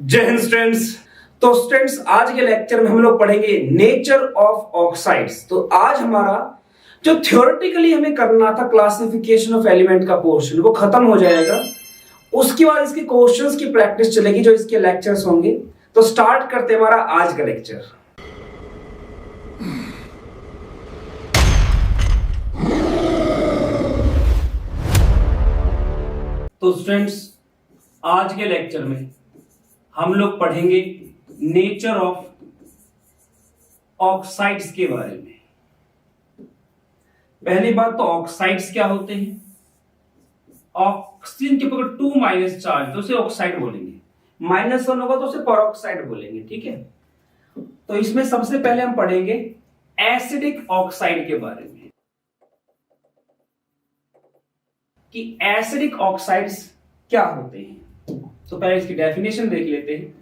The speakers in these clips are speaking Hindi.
जय हिंद स्टूडेंट्स। तो स्टूडेंट्स आज के लेक्चर में हम लोग पढ़ेंगे नेचर ऑफ ऑक्साइड्स। तो आज हमारा जो थ्योरेटिकली हमें करना था क्लासिफिकेशन ऑफ एलिमेंट का पोर्शन वो खत्म हो जाएगा। उसके बाद इसके क्वेश्चंस की प्रैक्टिस चलेगी जो इसके लेक्चर्स होंगे। तो स्टार्ट करते हैं हमारा आज का लेक्चर। तो स्टूडेंट्स आज के लेक्चर में हम लोग पढ़ेंगे नेचर ऑफ ऑक्साइड्स के बारे में। पहली बात तो ऑक्साइड्स क्या होते हैं। ऑक्सीजन के ऊपर 2- चार्ज तो उसे ऑक्साइड बोलेंगे, -1 होगा तो उसे परऑक्साइड बोलेंगे। ठीक है, तो इसमें सबसे पहले हम पढ़ेंगे एसिडिक ऑक्साइड के बारे में कि एसिडिक ऑक्साइड्स क्या होते हैं। तो पहले इसकी डेफिनेशन देख लेते हैं।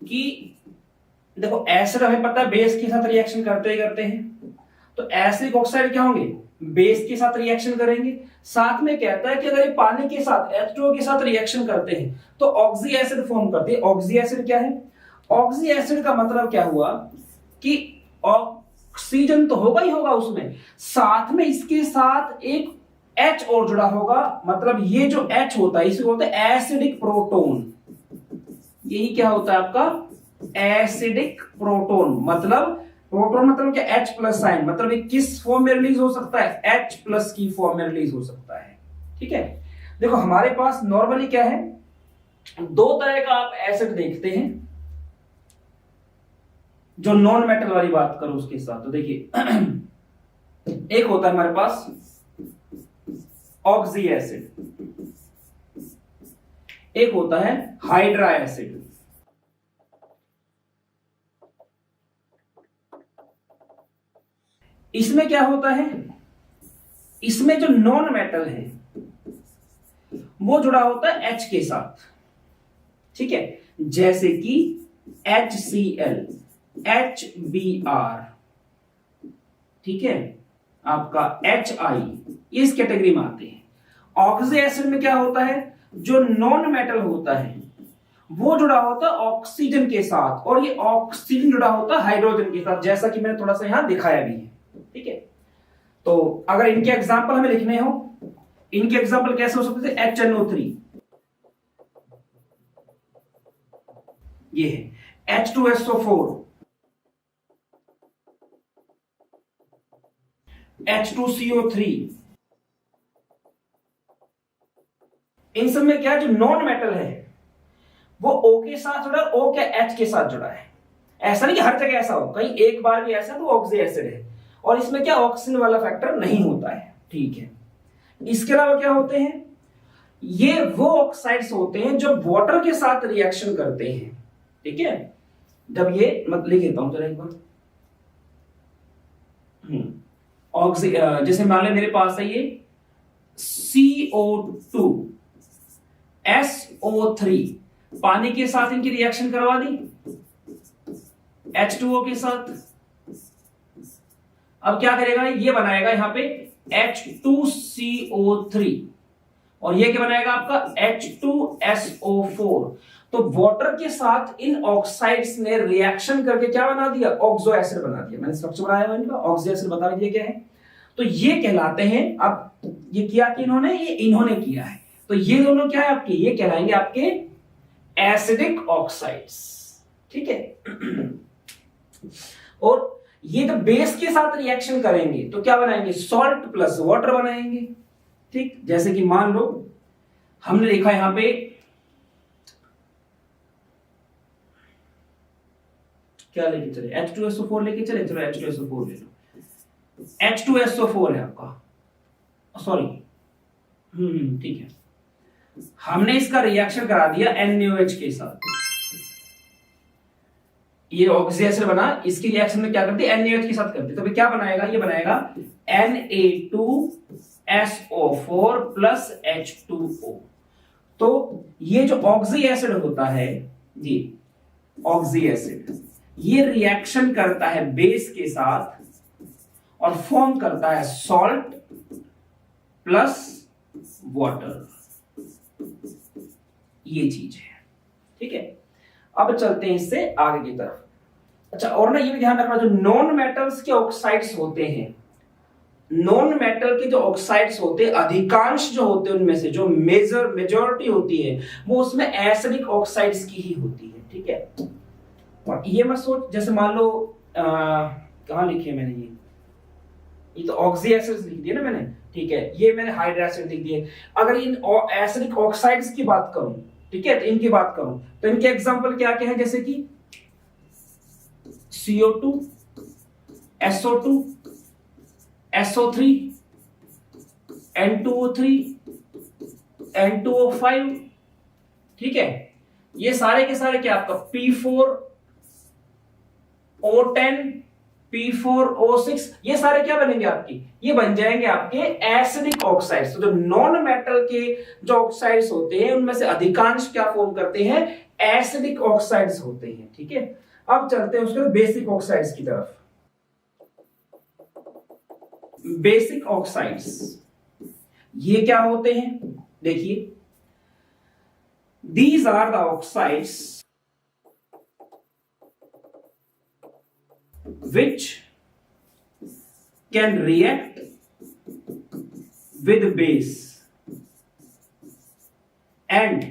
कि देखो एसिड हमें पता है बेस के साथ रिएक्शन करते ही करते हैं। तो एसिडिक ऑक्साइड क्या होंगे, बेस के साथ रिएक्शन करेंगे। साथ में कहता है कि अगर ये पानी के साथ H2O के साथ रिएक्शन करते हैं तो ऑक्सी एसिड फॉर्म करते हैं। ऑक्सी एसिड क्या है, ऑक्सी एसिड का मतलब क्या हुआ कि ऑक्सीजन तो होगा ही होगा उसमें, साथ में इसके साथ एक H और जुड़ा होगा। मतलब ये जो H होता है इसे बोलते हैं एसिडिक प्रोटोन। यही क्या होता है आपका एसिडिक प्रोटोन। मतलब प्रोटोन मतलब क्या, H प्लस साइन। मतलब ये किस फॉर्म में रिलीज हो सकता है, H प्लस की फॉर्म में रिलीज हो सकता है। ठीक है, देखो हमारे पास नॉर्मली क्या है, दो तरह का आप एसिड देखते हैं। जो नॉन मेटल वाली बात करो उसके साथ, तो देखिए एक होता है हमारे पास ऑक्सी एसिड, एक होता है हाइड्रा एसिड। इसमें क्या होता है, इसमें जो नॉन मेटल है वो जुड़ा होता है H के साथ। ठीक है, जैसे कि HCl, HBr, ठीक है, आपका HI, इस कैटेगरी में आते हैं। ऑक्सी एसिड में क्या होता है, जो नॉन मेटल होता है वो जुड़ा होता है ऑक्सीजन के साथ, और ये ऑक्सीजन जुड़ा होता है हाइड्रोजन के साथ, जैसा कि मैंने थोड़ा सा यहां दिखाया भी है। ठीक है, तो अगर इनके एग्जाम्पल हमें लिखने हो, इनके एग्जाम्पल कैसे हो सकते थे, HNO3, ये है H2SO4, H2CO3। इन सब में क्या, जो नॉन मेटल है वो O के साथ जुड़ा है, O क्या H के साथ जुड़ा है। ऐसा नहीं कि हर जगह ऐसा हो, कहीं एक बार भी ऐसा तो ऑक्सी एसिड है, और इसमें क्या ऑक्सीजन वाला फैक्टर नहीं होता है। ठीक है, इसके अलावा क्या होते हैं, ये वो ऑक्साइड्स होते हैं जो वाटर के साथ रिएक्शन करते हैं। ठीक है, जब ये मत लिख देता हूं जरा एक बार। ऑक्सी जैसे मान लें मेरे पास है ये CO2 SO3, पानी के साथ इनकी रिएक्शन करवा दी H2O के साथ। अब क्या करेगा, ये बनाएगा यहां पे H2CO3, और ये क्या बनाएगा आपका H2SO4। तो वाटर के साथ इन ऑक्साइड्स ने रिएक्शन करके क्या बना दिया, ऑक्सो एसिड बना दिया। मैंने स्ट्रक्चर बनाया हुआ इनका, ऑक्सो एसिड बता दिया क्या है। तो ये कहलाते हैं, अब ये किया कि इन्होंने, ये इन्होंने किया है, तो ये दोनों क्या है आपके, ये कहलाएंगे आपके एसिडिक ऑक्साइड्स। ठीक है, और ये जब बेस के साथ रिएक्शन करेंगे तो क्या बनाएंगे, सॉल्ट प्लस वाटर बनाएंगे। ठीक, जैसे कि मान लो हमने लिखा यहां पे क्या लेके चले, H2SO4 लेके चले, चलो H2SO4 ले लो। H2SO4 है आपका, सॉरी, ठीक है, हमने इसका रिएक्शन करा दिया NaOH के साथ। ये ऑक्सी एसिड बना, इसकी रिएक्शन में क्या करती है, NaOH के साथ करती है। तो क्या बनाएगा, ये बनाएगा Na2SO4 प्लस H2O। तो ये जो ऑक्सी एसिड होता है, ये ऑक्सी एसिड, ये रिएक्शन करता है बेस के साथ और फॉर्म करता है सॉल्ट प्लस वाटर, ये चीज है। ठीक है, अब चलते हैं इससे आगे की तरफ। अच्छा, और ना ये भी ध्यान रखना, जो नॉन मेटल्स के ऑक्साइड्स होते हैं, नॉन मेटल के जो ऑक्साइड्स होते हैं, अधिकांश जो होते हैं उनमें से जो मेजॉरिटी होती है वो उसमें एसिडिक ऑक्साइड्स की ही होती है। ठीक है, और ये मत सोच जैसे मान लो कहां लिखे मैंने ये तो ऑक्सी एसिड्स लिख दिए ना मैंने। ठीक है, ये मैंने हाइड्रो एसिड लिख दिए। अगर इन एसिडिक ऑक्साइड्स की बात करूं, ठीक है, तो इनकी बात करूं तो इनके एग्जांपल क्या क्या है, जैसे कि CO2, SO2, SO3, N2O3, N2O5। ठीक है, ये सारे के सारे क्या आपका P4O10, P4O6, ये सारे क्या बनेंगे आपकी, ये बन जाएंगे आपके एसिडिक ऑक्साइड्स। तो जो नॉन मेटल के जो ऑक्साइड्स होते हैं उनमें से अधिकांश क्या फॉर्म करते हैं, एसिडिक ऑक्साइड्स होते हैं। ठीक है, अब चलते हैं उसके बेसिक ऑक्साइड्स की तरफ। बेसिक ऑक्साइड्स ये क्या होते हैं, देखिए, these are the oxides which can react with base and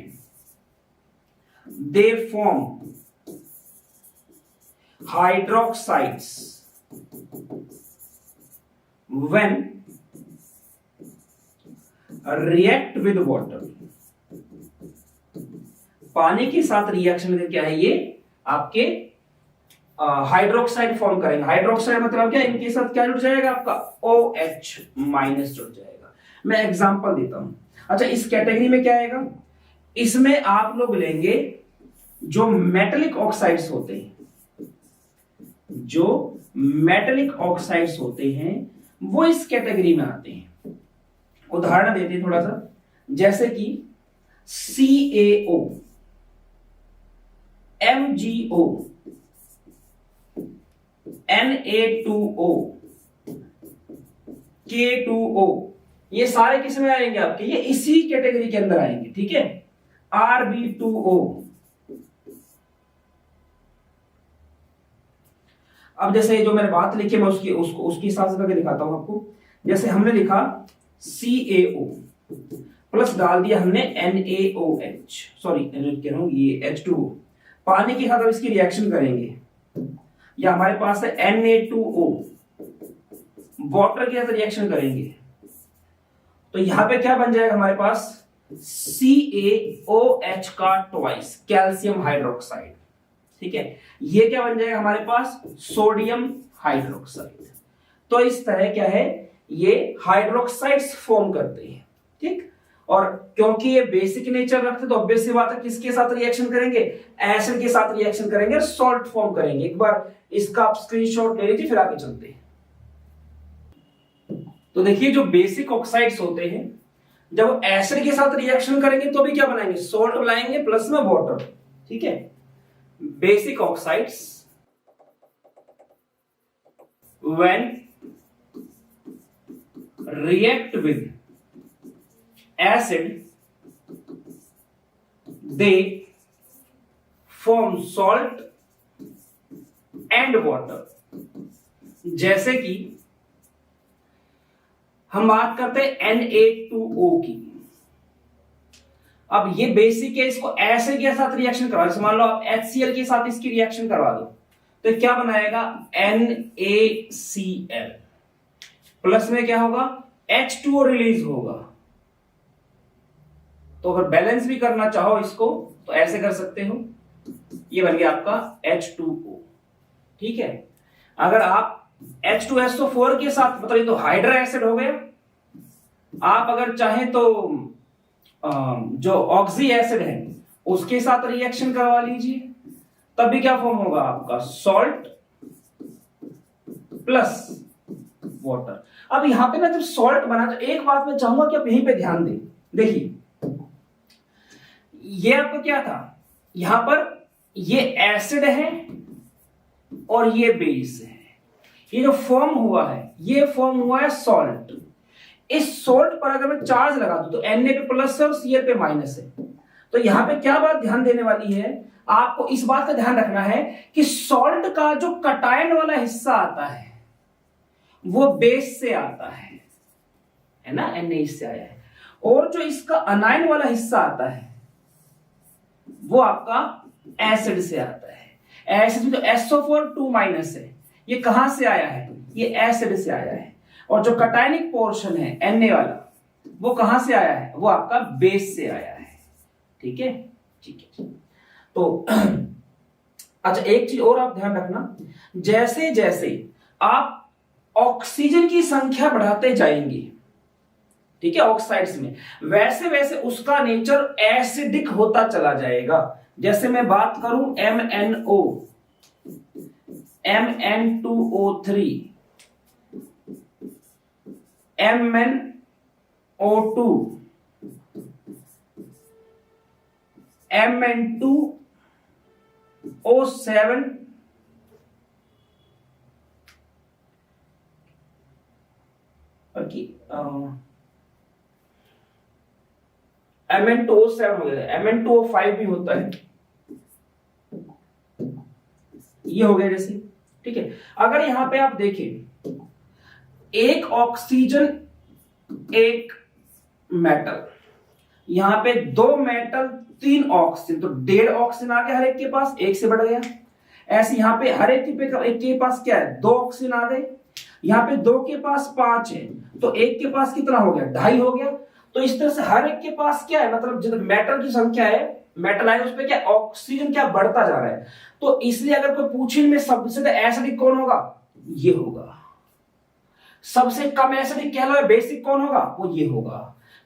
they form hydroxides when react with water। पानी के साथ रिएक्शन में क्या है, ये आपके हाइड्रोक्साइड फॉर्म करेंगे। हाइड्रोक्साइड मतलब क्या, इनके साथ क्या जुड़ जाएगा आपका OH माइनस जुड़ जाएगा। मैं एग्जांपल देता हूं। अच्छा, इस कैटेगरी में क्या आएगा, इसमें आप लोग लेंगे जो मेटेलिक ऑक्साइड्स होते हैं, जो मेटेलिक ऑक्साइड्स होते हैं वो इस कैटेगरी में आते हैं। उदाहरण देते हैं थोड़ा सा, जैसे कि CaO, MgO, Na2O, K2O, ये सारे किस में आएंगे आपके, ये इसी कैटेगरी के अंदर आएंगे। ठीक है, Rb2O। अब जैसे जो मैंने बात लिखी मैं उसकी हिसाब से करके दिखाता हूं आपको। जैसे हमने लिखा CaO प्लस डाल दिया हमने NaOH, सॉरी कह रहा हूं ये H2O, पानी के साथ अब इसकी रिएक्शन करेंगे, या हमारे पास है Na2O, वाटर के साथ रिएक्शन करेंगे, तो यहां पे क्या बन जाएगा हमारे पास CaOH का ट्वाइस, कैल्शियम हाइड्रोक्साइड। ठीक है, ये क्या बन जाएगा हमारे पास, सोडियम हाइड्रोक्साइड। तो इस तरह क्या है, ये हाइड्रोक्साइड्स फॉर्म करते हैं। ठीक, और क्योंकि ये बेसिक नेचर रखते तो ऑब्वियस सी बात है किसके साथ रिएक्शन करेंगे, एसिड के साथ रिएक्शन करेंगे, सॉल्ट फॉर्म करेंगे। एक बार इसका आप स्क्रीनशॉट ले लीजिए, फिर आगे चलते हैं। तो देखिए, जो बेसिक ऑक्साइड्स होते हैं जब एसिड के साथ रिएक्शन करेंगे तो भी क्या बनाएंगे, सॉल्ट बनाएंगे प्लस में वाटर। ठीक है, basic oxides when react with acid they form salt and water। जैसे कि हम बात करते हैं Na2O की। अब ये बेसिक है, इसको एसिड के साथ रिएक्शन करवा, जैसे मान लो आप HCl के साथ इसकी रिएक्शन करवा दो तो क्या बनाएगा, NaCl प्लस में क्या होगा, H2O रिलीज होगा। तो अगर बैलेंस भी करना चाहो इसको तो ऐसे कर सकते हो, ये बन गया आपका H2O। ठीक है, अगर आप H2SO4 के साथ, मतलब ये तो हाइड्रो एसिड हो गया, आप अगर चाहें तो जो ऑक्सी एसिड है उसके साथ रिएक्शन करवा लीजिए, तब भी क्या फॉर्म होगा आपका, सॉल्ट प्लस वाटर। अब यहां पे ना जब सॉल्ट बना तो एक बात मैं चाहूंगा कि आप यहीं पे ध्यान दें। देखिए, ये आपका क्या था, यहां पर ये एसिड है और ये बेस है। ये जो फॉर्म हुआ है ये फॉर्म हुआ है सॉल्ट। इस सॉल्ट पर अगर मैं चार्ज लगा दूं तो Na पे प्लस है और Cl पे माइनस है। तो यहां पे क्या बात ध्यान देने वाली है, आपको इस बात का ध्यान रखना है कि सॉल्ट का जो कटायन वाला हिस्सा आता है वो बेस से आता है ना, Na इससे आया है। और जो इसका अनायन वाला हिस्सा आता है वो आपका एसिड से आता है। एसिड में जो SO4 2 माइनस है ये कहां से आया है, ये एसिड से आया है। और जो कटायनिक पोर्शन है Na वाला वो कहां से आया है, वो आपका बेस से आया है। ठीक है, ठीक है। तो अच्छा एक चीज और आप ध्यान रखना, जैसे जैसे आप ऑक्सीजन की संख्या बढ़ाते जाएंगे, ठीक है, ऑक्साइड्स में, वैसे वैसे उसका नेचर एसिडिक होता चला जाएगा। जैसे मैं बात करूं MnO, Mn2O3, MnO2, Mn2O7, Mn2O7 हो गया, Mn2O5 भी होता है, ये हो गया जैसे। ठीक है, अगर यहां पे आप देखें एक ऑक्सीजन एक मेटल, यहां पे 2 मेटल 3 ऑक्सीजन, तो 1.5 ऑक्सीजन आ गया हर एक के पास, एक से बढ़ गया। ऐसे यहां पे हर एक के पास क्या है, 2 ऑक्सीजन आ गए। यहां पे 2 के पास 5 है तो एक के पास कितना हो गया, 2.5 हो गया। तो इस तरह से हर एक के पास क्या है, मतलब जब मेटल की संख्या है, मेटल आयन, उस पे क्या ऑक्सीजन क्या बढ़ता जा रहा है। तो इसलिए अगर कोई पूछे इनमें सबसे एसिडिक कौन होगा, ये होगा। सबसे कम एसिडिक कह लो, बेसिक कौन होगा, वो ये होगा।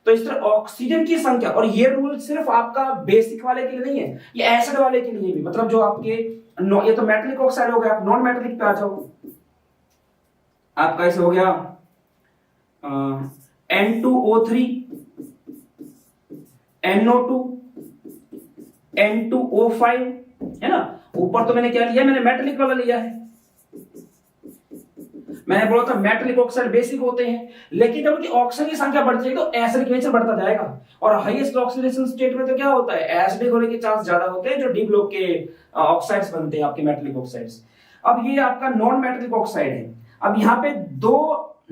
तो इस तरह ऑक्सीजन की संख्या, और ये रूल सिर्फ आपका बेसिक वाले के लिए नहीं है, ये एसिड वाले के लिए भी, मतलब जो आपके ये तो मेटलिक ऑक्साइड हो गया, आप नॉन मेटलिक पे आ जाओ। आपका ऐसे हो गया N2O3, NO2, N2O5, है ना। ऊपर तो मैंने क्या लिया, मैंने मेटलिक वाला लिया है। मैंने बोला था मेटलिक ऑक्साइड बेसिक होते हैं, लेकिन जब उनकी ऑक्सीजन की संख्या बढ़ जाएगी तो एसिडिक नेचर बढ़ता जाएगा। और हाईएस्ट ऑक्सीडेशन स्टेट में तो क्या होता है, एसिडिक होने के चांस ज्यादा होते हैं, जो डी ब्लॉक के ऑक्साइड्स बनते हैं आपके मेटलिक ऑक्साइड्स। अब ये आपका नॉन मेटलिक ऑक्साइड है। अब यहाँ पे 2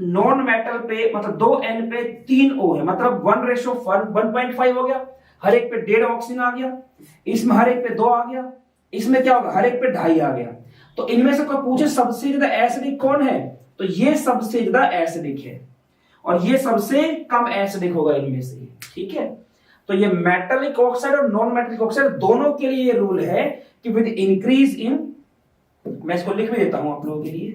नॉन मेटल पे, मतलब 2 N पे 3 O है, मतलब 1:1.5 हो गया। हर एक पे 1.5 ऑक्सीजन आ गया, इसमें हर एक पे 2 आ गया, इसमें क्या होगा, हर एक पे 2.5 आ गया। तो इनमें से कोई पूछे सबसे ज्यादा एसिडिक कौन है, तो ये सबसे ज्यादा एसिडिक है और ये सबसे कम एसिडिक होगा इनमें से। ठीक है, तो ये मेटलिक ऑक्साइड और नॉन मेटलिक ऑक्साइड दोनों के लिए ये रूल है कि विद इंक्रीज इन, मैं इसको लिख भी देता हूं आप लोगों के लिए।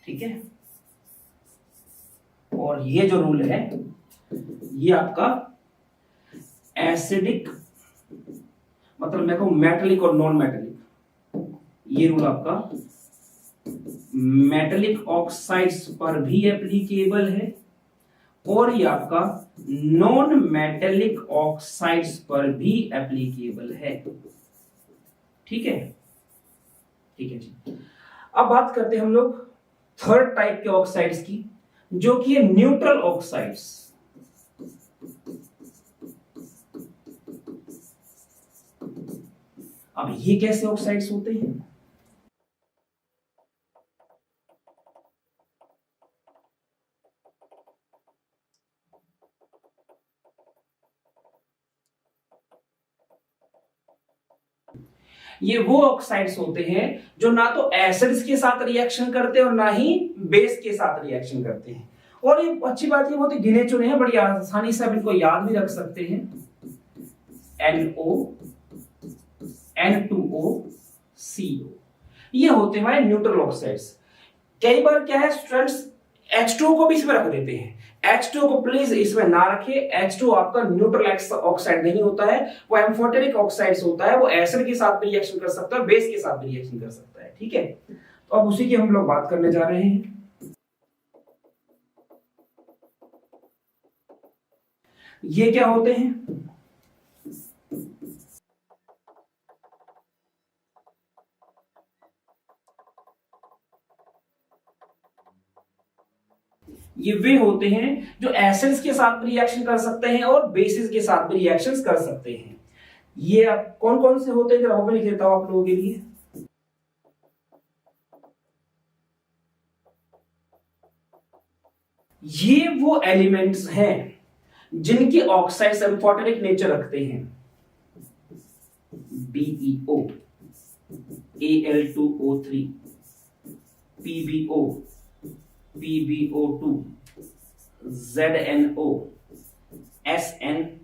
ठीक है, और ये जो रूल है ये आपका एसिडिक, मतलब मैं कहूं मेटलिक और नॉन मेटलिक, ये रूल आपका मेटलिक ऑक्साइड्स पर भी एप्लीकेबल है और ये आपका नॉन मेटलिक ऑक्साइड्स पर भी एप्लीकेबल है। ठीक है, ठीक है जी। अब बात करते हैं हम लोग थर्ड टाइप के ऑक्साइड्स की, जो कि है न्यूट्रल ऑक्साइड्स। अब ये कैसे ऑक्साइड्स होते हैं, ये वो ऑक्साइड्स होते हैं जो ना तो एसिड्स के साथ रिएक्शन करते हैं और ना ही बेस के साथ रिएक्शन करते हैं। और ये अच्छी बात, ये बहुत ही गिने चुने हैं, बड़ी आसानी से आप इनको याद भी रख सकते हैं। NO, N2O, CO, ये होते हैं हमारे न्यूट्रल ऑक्साइड्स। कई बार क्या है स्टूडेंट्स, H2O को भी इसमें रख देते हैं। H2O को प्लीज इसमें ना रखिए, H2O आपका न्यूट्रल ऑक्साइड नहीं होता है, वो एम्फोटेरिक ऑक्साइड होता है। वो एसिड के साथ भी रिएक्शन कर सकता है, बेस के साथ भी रिएक्शन कर सकता है। ठीक है, तो अब उसी की हम लोग बात करने जा रहे हैं। ये क्या होते हैं? ये वे होते हैं जो एसिड्स के साथ रिएक्शन कर सकते हैं और बेसिस के साथ भी रिएक्शंस कर सकते हैं। ये आप कौन कौन से होते हैं जरा मैं लिख देता हूं आप लोगों के लिए। ये वो एलिमेंट्स हैं जिनकी ऑक्साइड्स एम्फोटेरिक नेचर रखते हैं। BeO, Al2O3, PbO, PbO2, ZnO, SnO,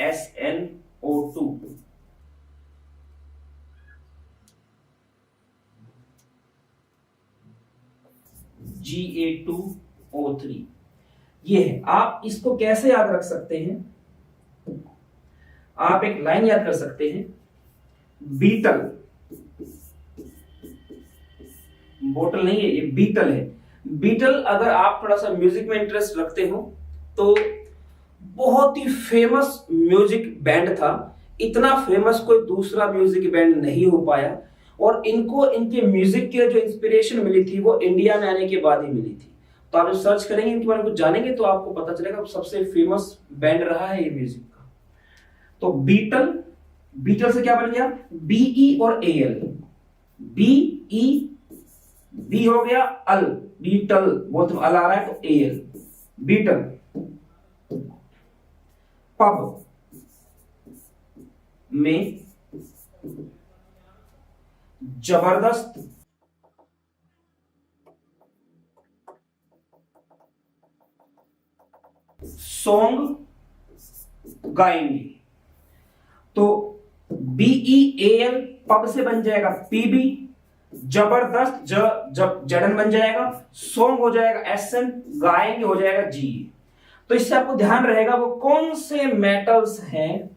SnO2, Ga2O3। ये है। आप इसको कैसे याद रख सकते हैं? आप एक लाइन याद कर सकते हैं, बीटल, बोतल नहीं है ये, बीटल है। बीटल अगर आप थोड़ा सा म्यूजिक में इंटरेस्ट रखते हो तो बहुत ही फेमस म्यूजिक बैंड था। इतना फेमस कोई दूसरा म्यूजिक बैंड नहीं हो पाया और इनको इनके म्यूजिक के जो इंस्पिरेशन मिली थी वो इंडिया में आने के बाद ही मिली थी। तो आप सर्च करेंगे, इनके बारे में कुछ जानेंगे तो आपको पता चलेगा सबसे फेमस बैंड रहा है ये म्यूजिक का। तो बीटल, बीटल से क्या बन गया? बीई और एल, बीई, बी हो गया अल, बीटल, बहुत अल आ रहा है तो एल, बीटल। पब में जबरदस्त, सॉन्ग गाएंगे तो BeAl पब से बन जाएगा पीबी, जबरदस्त जब जडन बन जाएगा, सॉन्ग हो जाएगा SN, गाएंगे हो जाएगा G। तो इससे आपको ध्यान रहेगा वो कौन से मेटल्स हैं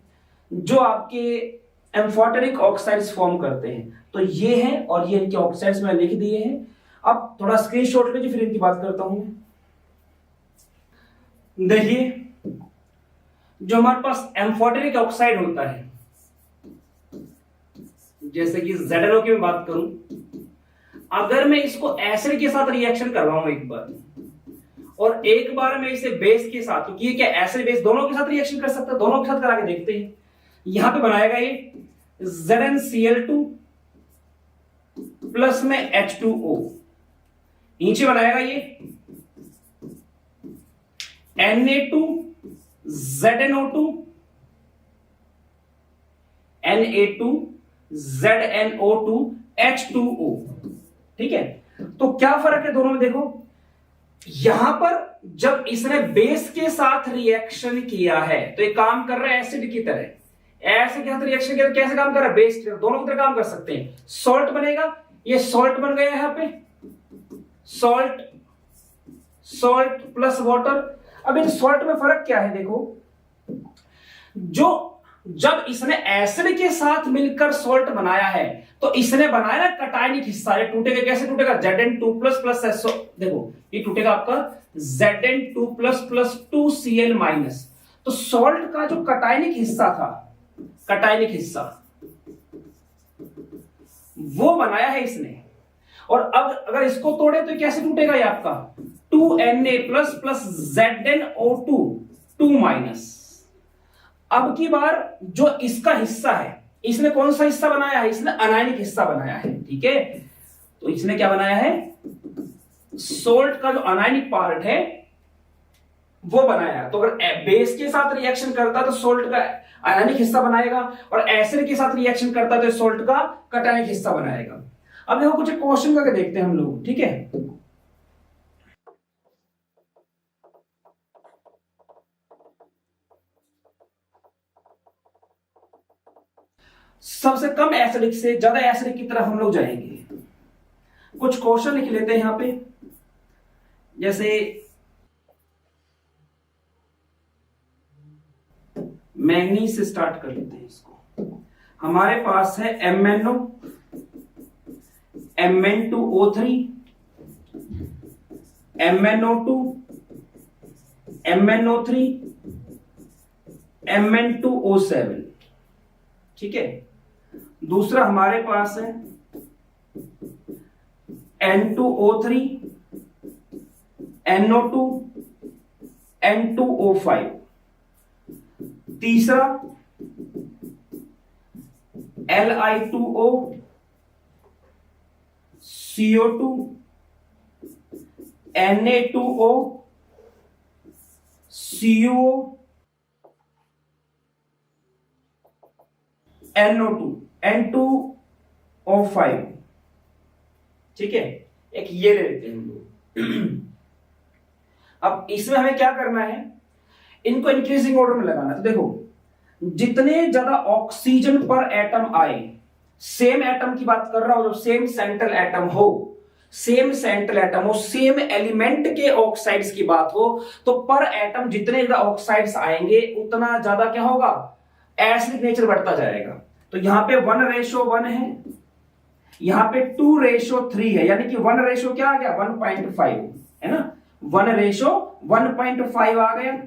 जो आपके एम्फोटेरिक ऑक्साइड्स फॉर्म करते हैं। तो ये हैं और ये इनके ऑक्साइड्स में लिख दिए हैं। अब थोड़ा स्क्रीनशॉट लीजिए फिर इनकी बात करता हूं। देखिए जो हमारे पास एम्फोटेरिक ऑक्साइड होता है, जैसे कि ZnO की मैं बात करूं, अगर मैं इसको एसिड के साथ रिएक्शन करवाऊं एक बार और एक बार मैं इसे बेस के साथ, क्योंकि ये क्या एसिड बेस दोनों के साथ रिएक्शन कर सकता है, दोनों के साथ करा के देखते हैं। यहां पे बनाएगा ये ZnCl2 प्लस में H2O, नीचे बनाएगा ये Na2 ZnO2, Na2 ZnO2 H2O। ठीक है, तो क्या फर्क है दोनों में? देखो यहां पर जब इसने बेस के साथ रिएक्शन किया है तो ये काम कर रहा है एसिड की तरह, एसिड के साथ रिएक्शन किया तो कैसे काम कर रहा है? बेस की तरह, दोनों की तरह काम कर सकते हैं। सॉल्ट बनेगा, ये सॉल्ट बन गया यहां पे, सॉल्ट, सॉल्ट प्लस वाटर। अब इन सॉल्ट में फर्क क्या है? देखो जो जब इसने एसिड के साथ मिलकर सॉल्ट बनाया है तो इसने बनाया ना कटायनिक हिस्सा, ये टूटेगा कैसे? टूटेगा Zn2 प्लस प्लस, देखो ये टूटेगा आपका Zn2 plus plus 2Cl minus. तो सॉल्ट का जो कटायनिक हिस्सा था, कटायनिक हिस्सा वो बनाया है इसने, और अब अगर इसको तोड़े तो कैसे टूटेगा? ये आपका 2Na plus plus ZnO2 2 minus. अब की बार जो इसका हिस्सा है, इसने कौन सा हिस्सा बनाया है? इसने अनायनिक हिस्सा बनाया है। ठीक है, तो इसने क्या बनाया है? सोल्ट का जो अनायनिक पार्ट है वो बनाया है। तो अगर बेस के साथ रिएक्शन करता तो सोल्ट का अनायनिक हिस्सा बनाएगा, और एसिड के साथ रिएक्शन करता तो सोल्ट का कटायनिक हिस्सा बनाएगा। अब देखो कुछ क्वेश्चन करके देखते हैं हम लोग। ठीक है, सबसे कम एसिडिक से ज्यादा एसिडिक की तरफ हम लोग जाएंगे। कुछ क्वेश्चन लिख लेते हैं यहां पे, जैसे मैंगनीज से स्टार्ट कर लेते हैं इसको। हमारे पास है MnO, Mn2O3, MnO2, MnO3 Mn2O7, ठीक है। दूसरा हमारे पास है N2O3 NO2 N2O5। तीसरा Li2O CO2 Na2O CuO NO2 N2O5, ठीक है। एक ये ले लेते हैं हम लोग। अब इसमें हमें क्या करना है, इनको इंक्रीजिंग ऑर्डर में लगाना है। तो देखो, जितने ज्यादा ऑक्सीजन पर एटम आए, सेम एटम की बात कर रहा हूं, जब सेम सेंट्रल एटम हो, सेम सेंट्रल एटम हो, सेम एलिमेंट के ऑक्साइड्स की बात हो, तो पर एटम जितने ज्यादा ऑक्साइड्स आएंगे उतना ज्यादा क्या होगा, एसिडिक नेचर बढ़ता जाएगा। तो यहां पे 1:1 है, यहां पे 2:3 है, यानी कि 1 क्या आ गया, 1.5 है ना, 1:1.5 आ गया।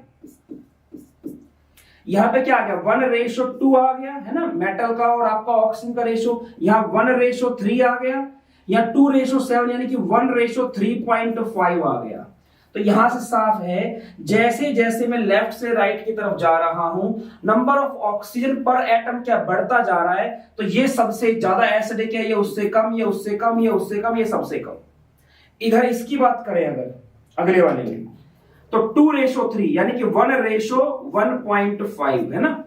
यहां पे क्या आ गया, 1:2 आ गया, है ना, मेटल का और आपका ऑक्सीजन का रेशो। यहां 1:3 आ गया, यहां 2:7 यानी कि 1:3.5 आ गया। तो यहां से साफ है, जैसे जैसे मैं लेफ्ट से राइट की तरफ जा रहा हूं, नंबर ऑफ ऑक्सीजन पर एटम क्या बढ़ता जा रहा है। तो ये सबसे ज्यादा एसिडिक है, ये उससे कम, ये उससे कम, ये उससे कम, ये सबसे कम। इधर इसकी बात करें अगर अगले वाले में, तो 2:3 यानी कि 1:1.5 है ना।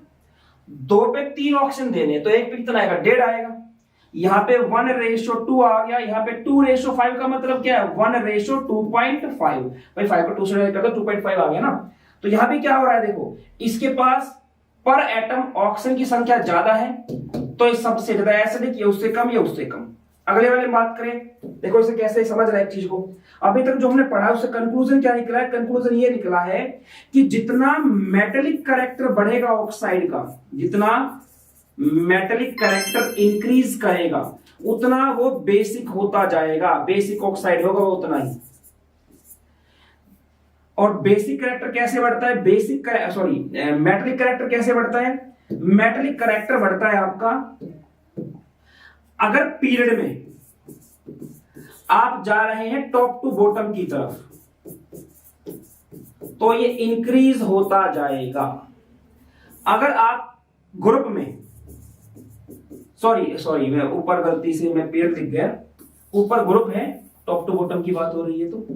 2 पे 3 ऑक्सीजन देने, तो एक पे कितना आएगा, 1.5 आएगा। यहां पे 1:2 आ गया, यहां पे 2:5 का मतलब क्या है, 1:2.5। भाई 5 को 2 से डिवाइड कर दो, 2.5 आ गया ना। तो यहां पे क्या हो रहा है, देखो इसके पास पर एटम ऑक्सीजन की संख्या ज्यादा है, तो इस सबसे ज्यादा एसिडिक, ये उससे कम, ये उससे कम। अगले वाले में बात करें, देखो इसे कैसे समझ रहा है एक चीज को। अभी तक जो हमने पढ़ा उससे कंक्लूजन क्या निकला है, कंक्लूजन ये निकला है कि जितना मेटेलिक कैरेक्टर बढ़ेगा ऑक्साइड का, जितना मेटेलिक कैरेक्टर इंक्रीज करेगा, उतना वो बेसिक होता जाएगा, बेसिक ऑक्साइड होगा वो उतना ही। और बेसिक कैरेक्टर कैसे बढ़ता है, मेटेलिक कैरेक्टर कैसे बढ़ता है, मेटेलिक कैरेक्टर बढ़ता है आपका, अगर पीरियड में आप जा रहे हैं टॉप टू बॉटम की तरफ, तो ये इंक्रीज होता जाएगा। अगर आप ग्रुप में, सॉरी मैं ऊपर गलती से मैं पीरियड लिख गया, ऊपर ग्रुप है, टॉप टू बॉटम की बात हो रही है, तो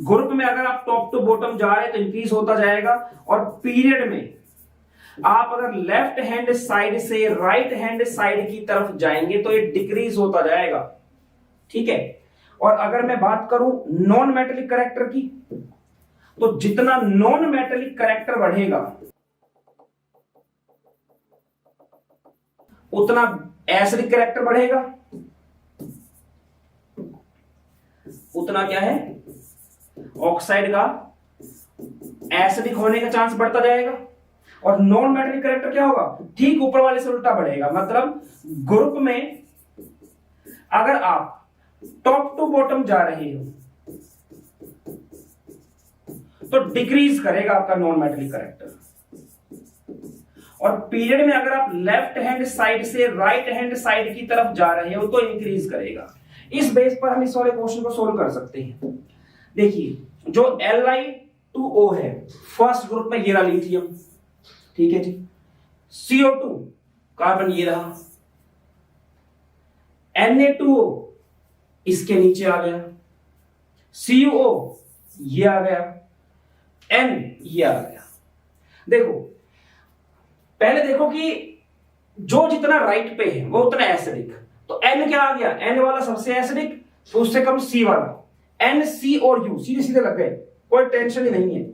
ग्रुप में अगर आप टॉप टू बॉटम जा रहे हैं तो इंक्रीज होता जाएगा। और पीरियड में आप अगर लेफ्ट हैंड साइड से राइट हैंड साइड की तरफ जाएंगे तो ये डिक्रीज होता जाएगा, ठीक है। और अगर मैं बात करूं नॉन मेटेलिक कैरेक्टर की, तो जितना नॉन मेटेलिक कैरेक्टर बढ़ेगा उतना एसिडिक कैरेक्टर बढ़ेगा, उतना क्या है, ऑक्साइड का एसिडिक होने का चांस बढ़ता जाएगा। और नॉन मेटेलिक कैरेक्टर क्या होगा, ठीक ऊपर वाले से उल्टा बढ़ेगा। मतलब ग्रुप में अगर आप टॉप टू बॉटम जा रहे हो तो डिक्रीज करेगा आपका नॉन मेटेलिक कैरेक्टर, और पीरियड में अगर आप लेफ्ट हैंड साइड से राइट हैंड साइड की तरफ जा रहे हो तो इंक्रीज करेगा। इस बेस पर हम इस वाले क्वेश्चन को सोल्व कर सकते हैं। देखिए, जो Li2O है, फर्स्ट ग्रुप में ये रहा लिथियम, ठीक है जी। CO2 कार्बन ये रहा, Na2O इसके नीचे आ गया, CuO ये आ गया, N ये आ गया। देखो पहले देखो कि जो जितना राइट पे है वो उतना एसिडिक, तो N क्या आ गया, N वाला सबसे एसिडिक, तो उससे कम C वाला, N C और U सीधे सीधे लग गए, कोई टेंशन ही नहीं है।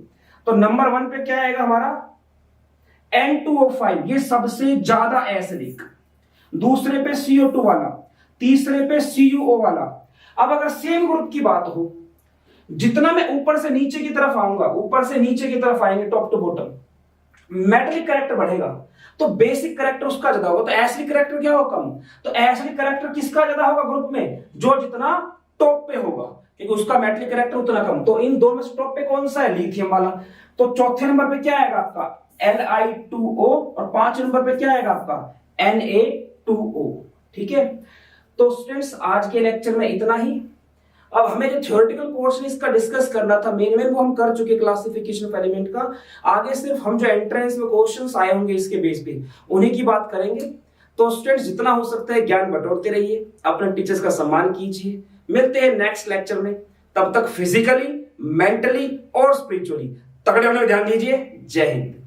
तो नंबर 1 पे क्या आएगा हमारा, N2O5, ये सबसे ज्यादा एसिडिक, दूसरे पे CO2 वाला, तीसरे पे CuO वाला। अब अगर सेम ग्रुप की बात हो, जितना मैं ऊपर से नीचे की तरफ आऊंगा, ऊपर से नीचे की तरफ आएंगे top to bottom, metallic character बढ़ेगा तो बेसिक कैरेक्टर उसका ज्यादा होगा, तो एसिडिक कैरेक्टर क्या होगा, कम। तो एसिडिक कैरेक्टर किसका ज्यादा होगा ग्रुप में, जो जितना टॉप पे होगा, क्योंकि उसका मेटलिक कैरेक्टर उतना कम। तो इन दोनों में से टॉप पे कौन सा है? लिथियम वाला। तो चौथे नंबर पे क्या आएगा आपका? Li2O, और 5 नंबर पे क्या आएगा आपका? Na2O। ठीक है, तो स्टूडेंट्स आज के लेक्चर में इतना ही। अब हमें जो थ्योरेटिकल पोर्शन इसका डिस्कस करना था मेन वो हम कर चुके, क्लासिफिकेशन ऑफ एलिमेंट का। आगे सिर्फ हम जो एंट्रेंस में क्वेश्चंस आए होंगे इसके बेस पे उन्हीं की बात करेंगे। तो स्टूडेंट्स जितना हो सकता है ज्ञान बटोरते रहिए, अपने टीचर्स का सम्मान कीजिए। मिलते हैं नेक्स्ट लेक्चर में, तब तक फिजिकली, मेंटली और स्पिरिचुअली तगड़े होने में ध्यान दीजिए। जय हिंद।